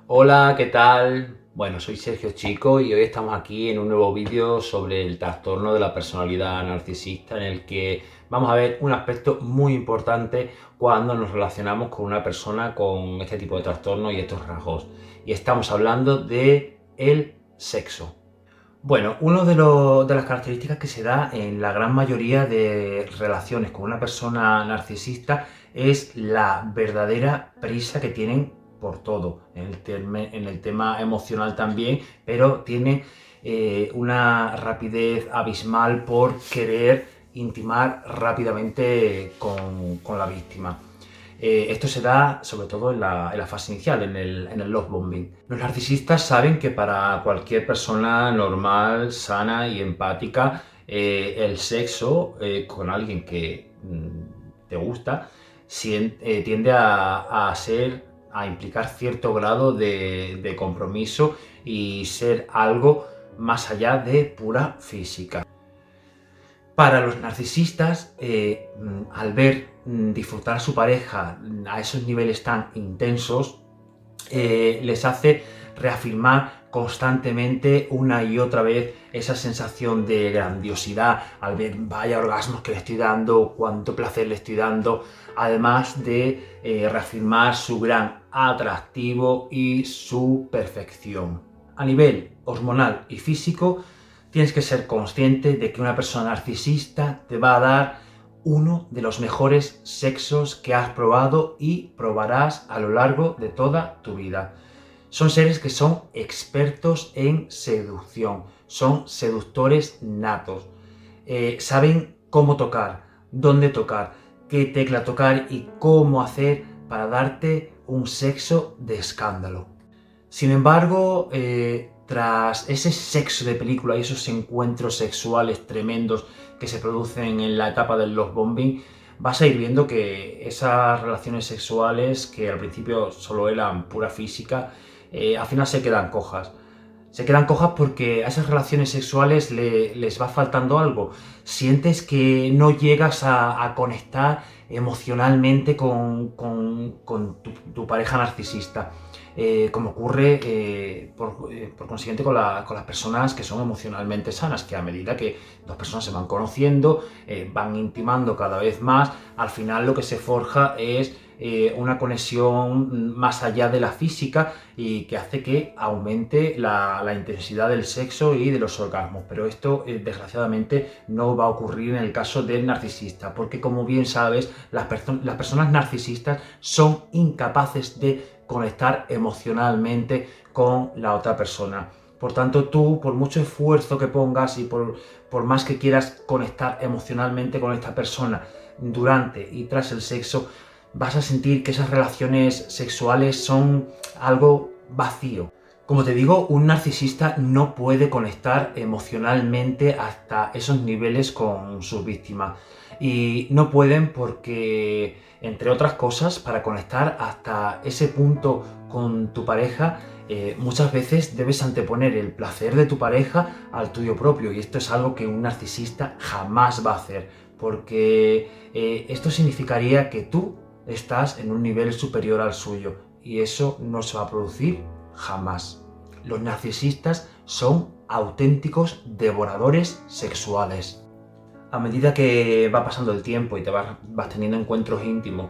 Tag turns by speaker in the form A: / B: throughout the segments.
A: Hola, ¿qué tal? Bueno, soy Sergio Chico y hoy estamos aquí en un nuevo vídeo sobre el trastorno de la personalidad narcisista en el que vamos a ver un aspecto muy importante cuando nos relacionamos con una persona con este tipo de trastorno y estos rasgos. Y estamos hablando de el sexo. Bueno, una de las características que se da en la gran mayoría de relaciones con una persona narcisista es la verdadera prisa que tienen por todo, en el tema emocional también, pero tienen una rapidez abismal por querer intimar rápidamente con la víctima. Esto se da sobre todo en la fase inicial, en el love bombing. Los narcisistas saben que para cualquier persona normal, sana y empática, el sexo con alguien que te gusta tiende a implicar cierto grado de compromiso y ser algo más allá de pura física. Para los narcisistas, al ver disfrutar a su pareja a esos niveles tan intensos, les hace reafirmar constantemente una y otra vez esa sensación de grandiosidad al ver vaya orgasmos que le estoy dando, cuánto placer le estoy dando, además de reafirmar su gran atractivo y su perfección. A nivel hormonal y físico, tienes que ser consciente de que una persona narcisista te va a dar uno de los mejores sexos que has probado y probarás a lo largo de toda tu vida. Son seres que son expertos en seducción, son seductores natos. Saben cómo tocar, dónde tocar, qué tecla tocar y cómo hacer para darte un sexo de escándalo. Sin embargo, tras ese sexo de película y esos encuentros sexuales tremendos que se producen en la etapa del love bombing, vas a ir viendo que esas relaciones sexuales, que al principio solo eran pura física, al final se quedan cojas. Se quedan cojas porque a esas relaciones sexuales les va faltando algo. Sientes que no llegas a conectar emocionalmente con tu pareja narcisista. Como ocurre por consiguiente con las personas que son emocionalmente sanas, que a medida que dos personas se van conociendo, van intimando cada vez más, al final lo que se forja es una conexión más allá de la física y que hace que aumente la intensidad del sexo y de los orgasmos. Pero esto desgraciadamente no va a ocurrir en el caso del narcisista, porque como bien sabes, las personas narcisistas son incapaces de conectar emocionalmente con la otra persona. Por tanto, tú, por mucho esfuerzo que pongas y por más que quieras conectar emocionalmente con esta persona durante y tras el sexo, vas a sentir que esas relaciones sexuales son algo vacío. Como te digo, un narcisista no puede conectar emocionalmente hasta esos niveles con sus víctimas. Y no pueden porque, entre otras cosas, para conectar hasta ese punto con tu pareja, muchas veces debes anteponer el placer de tu pareja al tuyo propio. Y esto es algo que un narcisista jamás va a hacer. Porque esto significaría que tú estás en un nivel superior al suyo. Y eso no se va a producir jamás. Los narcisistas son auténticos devoradores sexuales. A medida que va pasando el tiempo y vas teniendo encuentros íntimos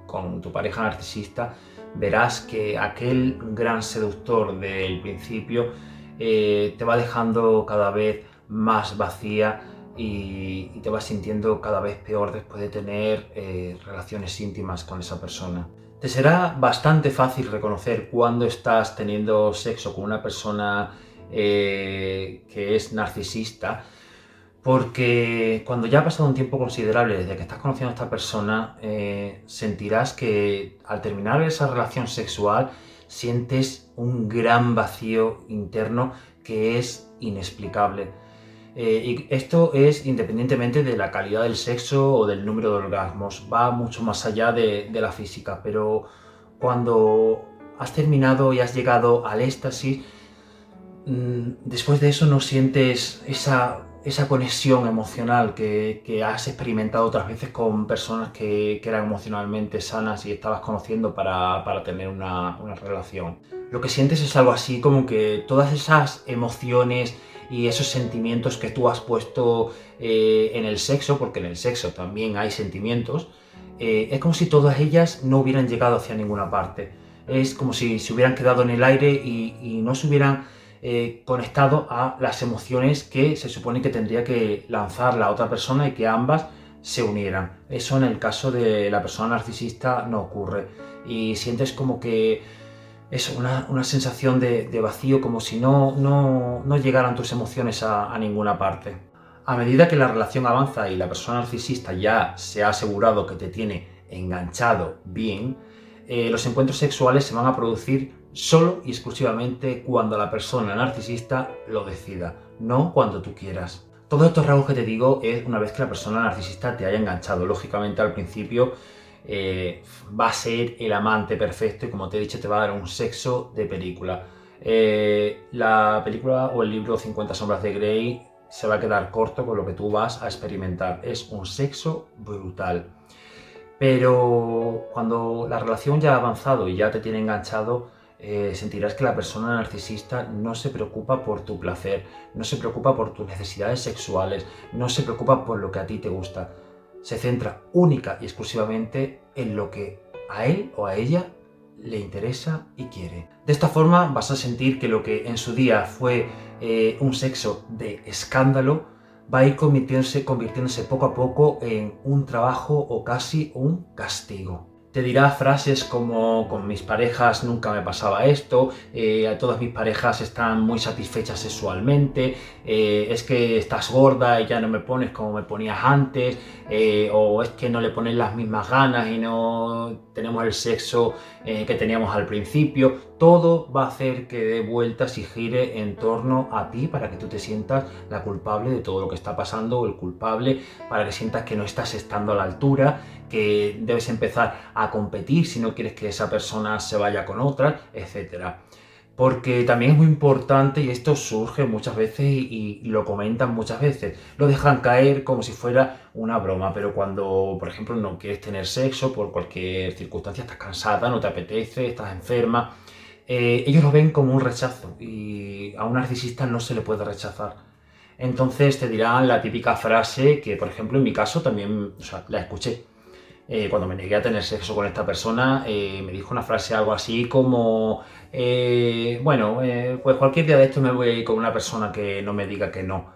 A: con tu pareja narcisista, verás que aquel gran seductor del principio te va dejando cada vez más vacía y te vas sintiendo cada vez peor después de tener relaciones íntimas con esa persona. Te será bastante fácil reconocer cuando estás teniendo sexo con una persona que es narcisista, porque cuando ya ha pasado un tiempo considerable desde que estás conociendo a esta persona, sentirás que al terminar esa relación sexual sientes un gran vacío interno que es inexplicable. Y esto es independientemente de la calidad del sexo o del número de orgasmos, va mucho más allá de la física, pero cuando has terminado y has llegado al éxtasis, después de eso no sientes esa conexión emocional que has experimentado otras veces con personas que eran emocionalmente sanas y estabas conociendo para tener una relación. Lo que sientes es algo así como que todas esas emociones y esos sentimientos que tú has puesto en el sexo, porque en el sexo también hay sentimientos, es como si todas ellas no hubieran llegado hacia ninguna parte. Es como si se hubieran quedado en el aire y no se hubieran conectado a las emociones que se supone que tendría que lanzar la otra persona y que ambas se unieran. Eso en el caso de la persona narcisista no ocurre. Y sientes como que es una sensación de vacío, como si no llegaran tus emociones a ninguna parte. A medida que la relación avanza y la persona narcisista ya se ha asegurado que te tiene enganchado bien, los encuentros sexuales se van a producir solo y exclusivamente cuando la persona narcisista lo decida, no cuando tú quieras. Todos estos rasgos que te digo es una vez que la persona narcisista te haya enganchado. Lógicamente al principio va a ser el amante perfecto y, como te he dicho, te va a dar un sexo de película. La película o el libro 50 sombras de Grey se va a quedar corto con lo que tú vas a experimentar. Es un sexo brutal. Pero cuando la relación ya ha avanzado y ya te tiene enganchado, sentirás que la persona narcisista no se preocupa por tu placer, no se preocupa por tus necesidades sexuales, no se preocupa por lo que a ti te gusta. Se centra única y exclusivamente en lo que a él o a ella le interesa y quiere. De esta forma vas a sentir que lo que en su día fue un sexo de escándalo va a ir convirtiéndose poco a poco en un trabajo o casi un castigo. Te dirá frases como: con mis parejas nunca me pasaba esto, a todas mis parejas están muy satisfechas sexualmente, es que estás gorda y ya no me pones como me ponías antes, o es que no le pones las mismas ganas y no tenemos el sexo que teníamos al principio. Todo va a hacer que dé vueltas y gire en torno a ti para que tú te sientas la culpable de todo lo que está pasando, o el culpable para que sientas que no estás estando a la altura, que debes empezar a competir si no quieres que esa persona se vaya con otra, etc. Porque también es muy importante, y esto surge muchas veces y lo comentan muchas veces, lo dejan caer como si fuera una broma, pero cuando, por ejemplo, no quieres tener sexo por cualquier circunstancia, estás cansada, no te apetece, estás enferma, ellos lo ven como un rechazo y a un narcisista no se le puede rechazar. Entonces te dirán la típica frase que, por ejemplo, en mi caso también, la escuché. Cuando me negué a tener sexo con esta persona, me dijo una frase algo así como: pues cualquier día de esto me voy a ir con una persona que no me diga que no.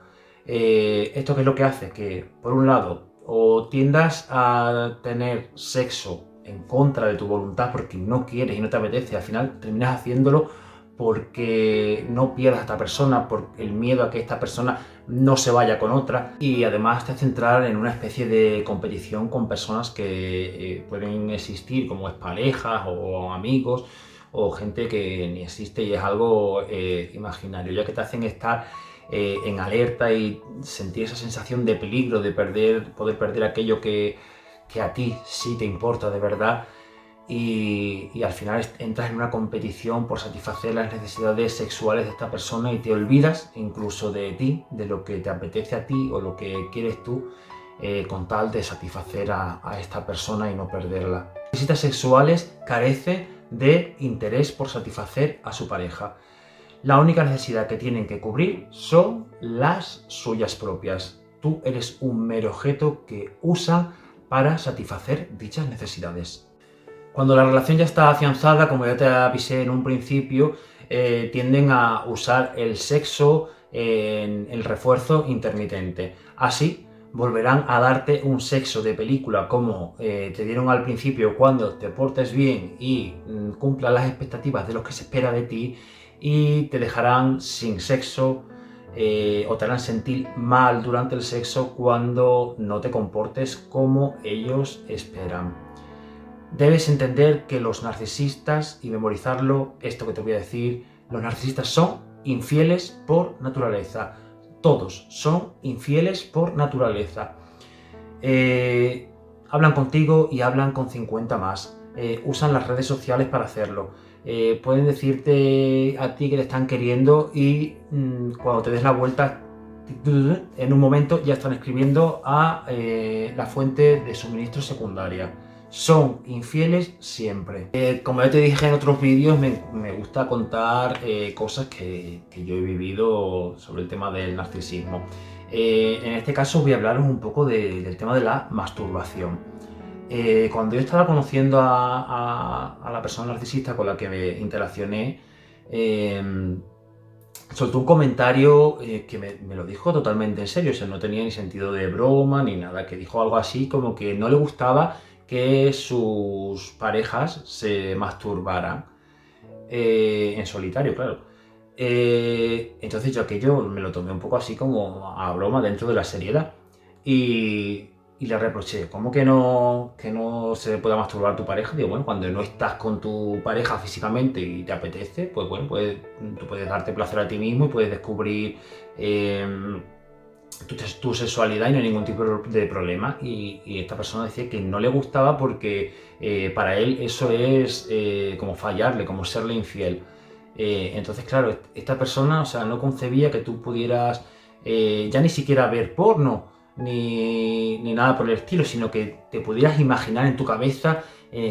A: ¿Esto qué es lo que hace? Que, por un lado, o tiendas a tener sexo en contra de tu voluntad porque no quieres y no te apetece, al final terminas haciéndolo porque no pierdas a esta persona, por el miedo a que esta persona no se vaya con otra, y además te hace entrar en una especie de competición con personas que pueden existir como exparejas o amigos o gente que ni existe y es algo imaginario, ya que te hacen estar en alerta y sentir esa sensación de peligro, de poder perder aquello que a ti sí te importa de verdad. Y al final entras en una competición por satisfacer las necesidades sexuales de esta persona y te olvidas incluso de ti, de lo que te apetece a ti o lo que quieres tú, con tal de satisfacer a esta persona y no perderla. Las visitas sexuales carecen de interés por satisfacer a su pareja. La única necesidad que tienen que cubrir son las suyas propias. Tú eres un mero objeto que usan para satisfacer dichas necesidades. Cuando la relación ya está afianzada, como ya te avisé en un principio, tienden a usar el sexo en el refuerzo intermitente. Así, volverán a darte un sexo de película como te dieron al principio cuando te portes bien y cumplas las expectativas de lo que se espera de ti, y te dejarán sin sexo o te harán sentir mal durante el sexo cuando no te comportes como ellos esperan. Debes entender que los narcisistas, y memorizarlo, esto que te voy a decir, los narcisistas son infieles por naturaleza. Todos son infieles por naturaleza. Hablan contigo y hablan con 50 más. Usan las redes sociales para hacerlo. Pueden decirte a ti que te están queriendo y cuando te des la vuelta en un momento ya están escribiendo a la fuente de suministro secundaria. Son infieles siempre. Como ya te dije en otros vídeos, me gusta contar cosas que yo he vivido sobre el tema del narcisismo. En este caso voy a hablaros un poco del tema de la masturbación. Cuando yo estaba conociendo a la persona narcisista con la que me interaccioné, soltó un comentario que me lo dijo totalmente en serio, o sea, no tenía ni sentido de broma ni nada, que dijo algo así como que no le gustaba que sus parejas se masturbaran en solitario, claro. Entonces yo aquello me lo tomé un poco así como a broma dentro de la seriedad y le reproché, ¿cómo que no se pueda masturbar tu pareja? Digo, bueno, cuando no estás con tu pareja físicamente y te apetece, pues bueno, tú puedes darte placer a ti mismo y puedes descubrir tu sexualidad y no hay ningún tipo de problema. Y esta persona decía que no le gustaba porque para él eso es como fallarle, como serle infiel. Entonces, claro, esta persona, o sea, no concebía que tú pudieras ya ni siquiera ver porno ni nada por el estilo, sino que te pudieras imaginar en tu cabeza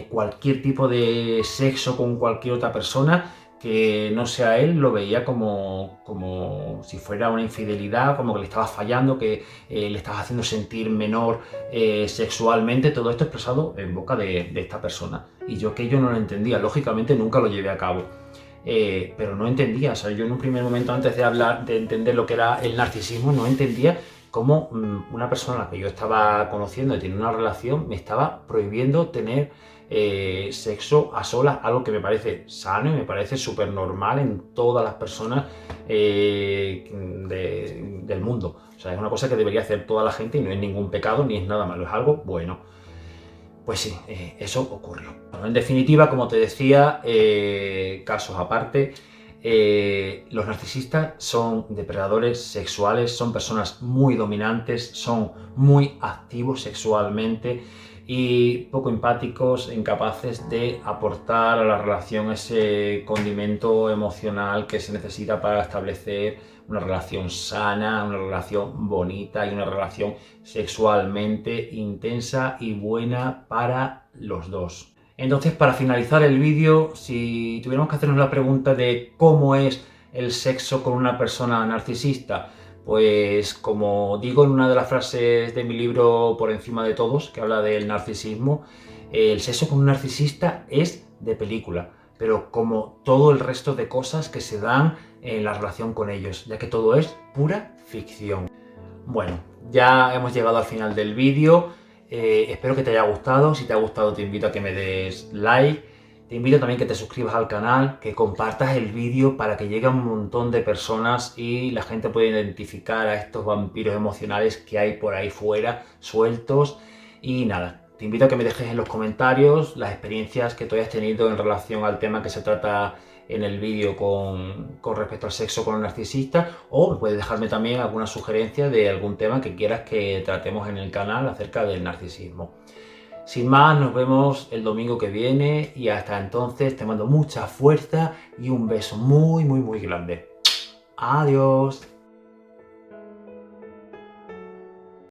A: cualquier tipo de sexo con cualquier otra persona que no sea él, lo veía como si fuera una infidelidad, como que le estabas fallando, que le estabas haciendo sentir menor sexualmente, todo esto expresado en boca de esta persona. Y yo que yo no lo entendía, lógicamente nunca lo llevé a cabo. Pero no entendía, o sea, yo en un primer momento antes de entender lo que era el narcisismo, no entendía cómo una persona a la que yo estaba conociendo y tenía una relación me estaba prohibiendo tener sexo a solas, algo que me parece sano y me parece súper normal en todas las personas del mundo. O sea, es una cosa que debería hacer toda la gente y no es ningún pecado ni es nada malo, es algo bueno. Pues sí, eso ocurrió. Bueno, en definitiva, como te decía, casos aparte, los narcisistas son depredadores sexuales, son personas muy dominantes, son muy activos sexualmente y poco empáticos, incapaces de aportar a la relación ese condimento emocional que se necesita para establecer una relación sana, una relación bonita y una relación sexualmente intensa y buena para los dos. Entonces, para finalizar el vídeo, si tuviéramos que hacernos la pregunta de cómo es el sexo con una persona narcisista, pues como digo en una de las frases de mi libro Por encima de todos, que habla del narcisismo, el sexo con un narcisista es de película, pero como todo el resto de cosas que se dan en la relación con ellos, ya que todo es pura ficción. Bueno, ya hemos llegado al final del vídeo. Espero que te haya gustado. Si te ha gustado, te invito a que me des like. Te invito también a que te suscribas al canal, que compartas el vídeo para que llegue a un montón de personas y la gente pueda identificar a estos vampiros emocionales que hay por ahí fuera, sueltos. Y nada, te invito a que me dejes en los comentarios las experiencias que tú hayas tenido en relación al tema que se trata en el vídeo con respecto al sexo con un narcisista, o puedes dejarme también alguna sugerencia de algún tema que quieras que tratemos en el canal acerca del narcisismo. Sin más, nos vemos el domingo que viene y hasta entonces te mando mucha fuerza y un beso muy grande. Adiós.